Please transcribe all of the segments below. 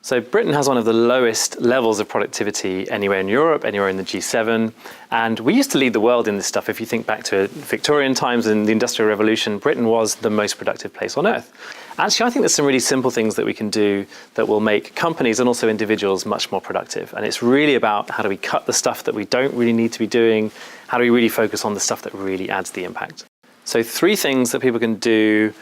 So Britain has one of the lowest levels of productivity anywhere in Europe, anywhere in the G7. And we used to lead the world in this stuff. If you think back to Victorian times and the Industrial Revolution, Britain was the most productive place on earth. Actually, I think there's some really simple things that we can do that will make companies and also individuals much more productive. And it's really about how do we cut the stuff that we don't really need to be doing? How do we really focus on the stuff that really adds the impact? So 3 things that people can do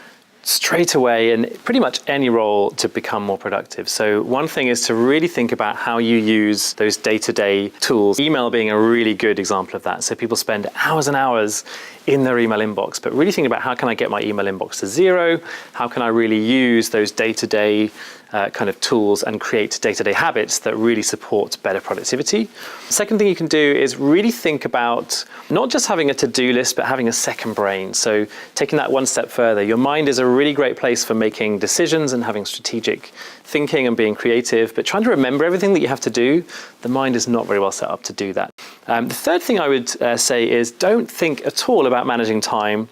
straight away in pretty much any role to become more productive. So one thing is to really think about how you use those day-to-day tools, email being a really good example of that. So people spend hours and hours in their email inbox, but really think about how can I get my email inbox to 0? How can I really use those day-to-day kind of tools and create day-to-day habits that really support better productivity. Second thing you can do is really think about not just having a to-do list, but having a second brain. So taking that one step further, your mind is a really great place for making decisions and having strategic thinking and being creative, but trying to remember everything that you have to do, the mind is not very well set up to do that. The third thing I would say is don't think at all about managing time.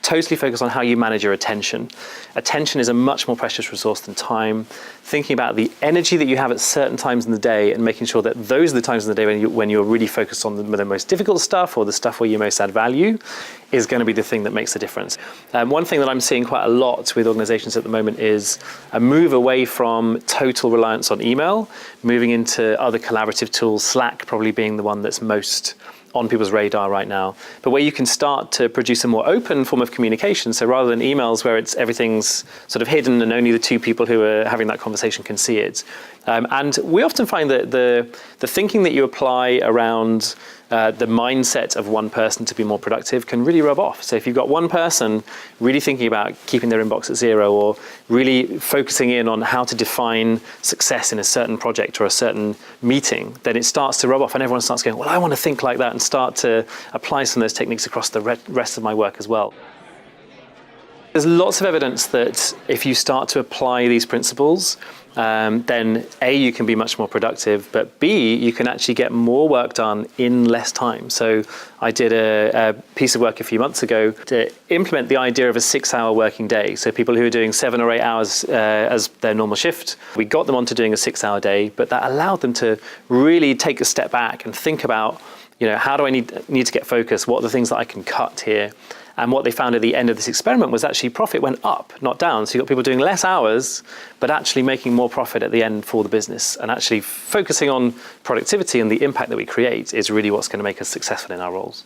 Totally focus on how you manage your attention. Attention is a much more precious resource than time. Thinking about the energy that you have at certain times in the day and making sure that those are the times in the day when you're really focused on the most difficult stuff or the stuff where you most add value is going to be the thing that makes the difference. One thing that I'm seeing quite a lot with organizations at the moment is a move away from total reliance on email, moving into other collaborative tools, Slack probably being the one that's most on people's radar right now, but where you can start to produce a more open form of communication. So rather than emails where everything's sort of hidden and only the 2 people who are having that conversation can see it. And we often find that the thinking that you apply around the mindset of one person to be more productive can really rub off. So if you've got one person really thinking about keeping their inbox at 0 or really focusing in on how to define success in a certain project or a certain meeting, then it starts to rub off and everyone starts going, well, I want to think like that and start to apply some of those techniques across the rest of my work as well. There's lots of evidence that if you start to apply these principles, then A, you can be much more productive, but B, you can actually get more work done in less time. So I did a piece of work a few months ago to implement the idea of a 6-hour working day. So people who are doing 7 or 8 hours as their normal shift, we got them onto doing a 6-hour day, but that allowed them to really take a step back and think about, how do I need to get focused? What are the things that I can cut here? And what they found at the end of this experiment was actually profit went up, not down. So you got people doing less hours, but actually making more profit at the end for the business. And actually focusing on productivity and the impact that we create is really what's going to make us successful in our roles.